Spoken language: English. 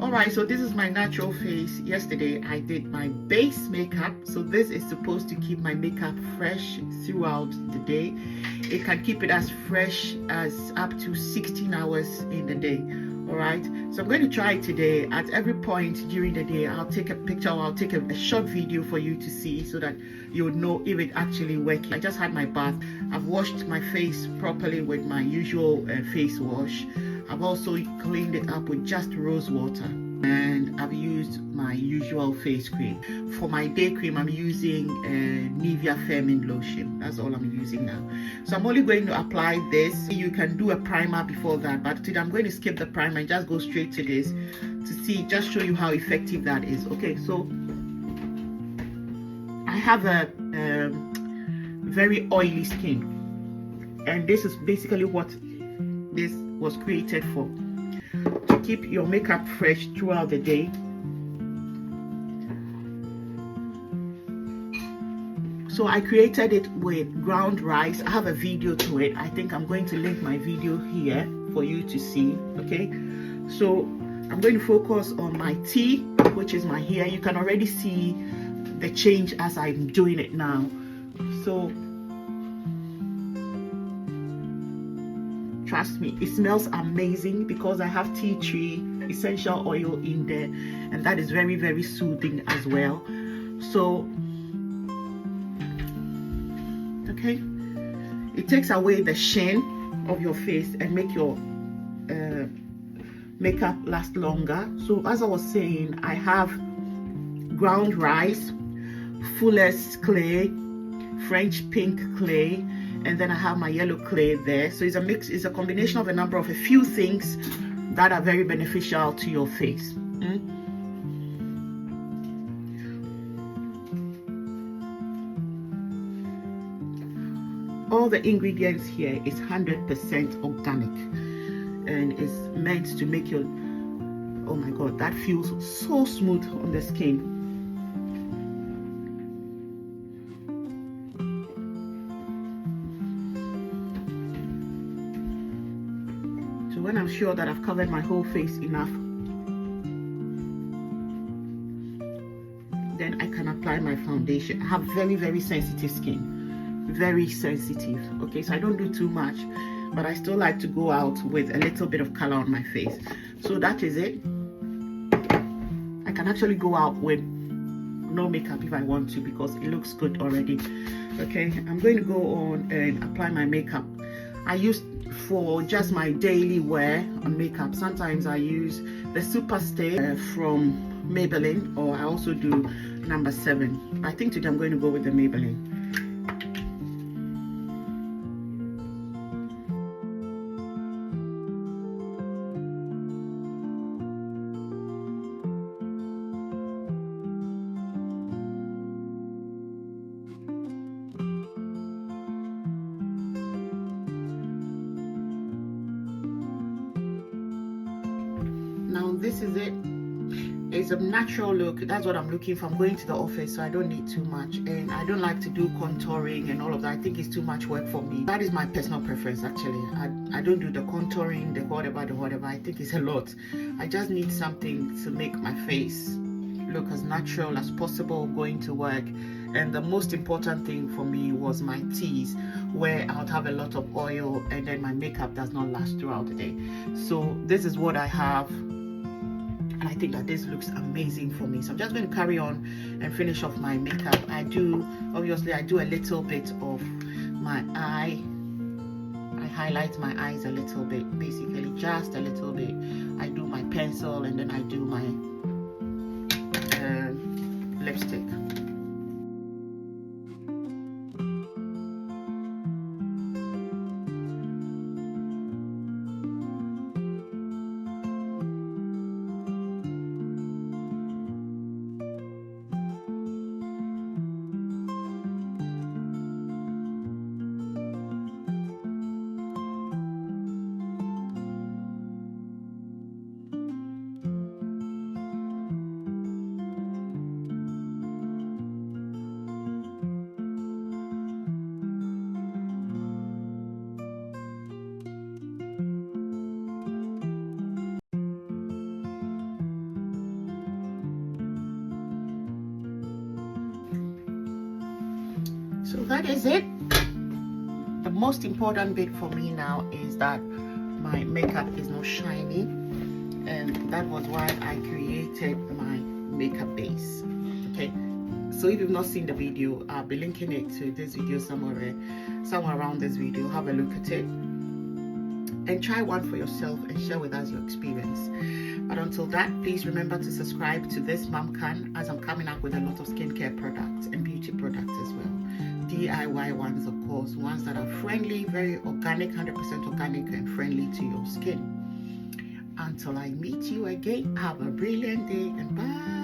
Alright, so this is my natural face. Yesterday I did my base makeup, so this is supposed to keep my makeup fresh throughout the day. It can keep it as fresh as up to 16 hours in the day. Alright, so I'm going to try it today. At every point during the day, I'll take a picture or I'll take a short video for you to see so that you would know if it actually works. I just had my bath. I've washed my face properly with my usual face wash. I've also cleaned it up with just rose water, and I've used my usual face cream. For my day cream, I'm using Nivea Firming lotion. That's all I'm using now. So I'm only going to apply this. You can do a primer before that, but today I'm going to skip the primer and just go straight to this to see, just show you how effective that is. Okay, so I have a very oily skin, and this is basically what this was created for, to keep your makeup fresh throughout the day. So I created it with ground rice. I have a video to it. I think I'm going to link my video here for you to see. Okay, so I'm going to focus on my tea, which is my hair. You can already see the change as I'm doing it now. So trust me, it smells amazing because I have tea tree essential oil in there, and that is very, very soothing as well. So okay, it takes away the sheen of your face and make your makeup last longer. So as I was saying, I have ground rice, Fuller's clay, French pink clay, and then I have my yellow clay there. So it's a mix, it's a combination of a few things that are very beneficial to your face. All the ingredients here is 100% organic, and it's meant to make your, oh my god, that feels so smooth on the skin. When I'm sure that I've covered my whole face enough, then I can apply my foundation. I have very, very sensitive skin, very sensitive. Okay, so I don't do too much, but I still like to go out with a little bit of color on my face. So that is it. I can actually go out with no makeup if I want to, because it looks good already. Okay, I'm going to go on and apply my makeup. I use, for just my daily wear on makeup, sometimes I use the Super Stay from Maybelline, or I also do number 7. I think today I'm going to go with the Maybelline. Now this is it. It's a natural look. That's what I'm looking for. I'm going to the office, so I don't need too much, and I don't like to do contouring and all of that. I think it's too much work for me. That is my personal preference, actually. I don't do the contouring, the whatever. I think it's a lot. I just need something to make my face look as natural as possible going to work. And the most important thing for me was my teas, where I would have a lot of oil and then my makeup does not last throughout the day. So this is what I have, and I think that this looks amazing for me. So I'm just going to carry on and finish off my makeup. Obviously I do a little bit of my eye. I highlight my eyes a little bit, basically just a little bit. I do my pencil, and then I do my lipstick. So that is it. The most important bit for me now is that my makeup is not shiny, and that was why I created my makeup base. Okay, so if you've not seen the video, I'll be linking it to this video somewhere around this video. Have a look at it and try one for yourself and share with us your experience. But until that, please remember to subscribe to this Mom Can, as I'm coming up with a lot of skincare products and beauty products as well. DIY ones, of course, ones that are friendly, very organic, 100% organic and friendly to your skin. Until I meet you again, have a brilliant day and bye.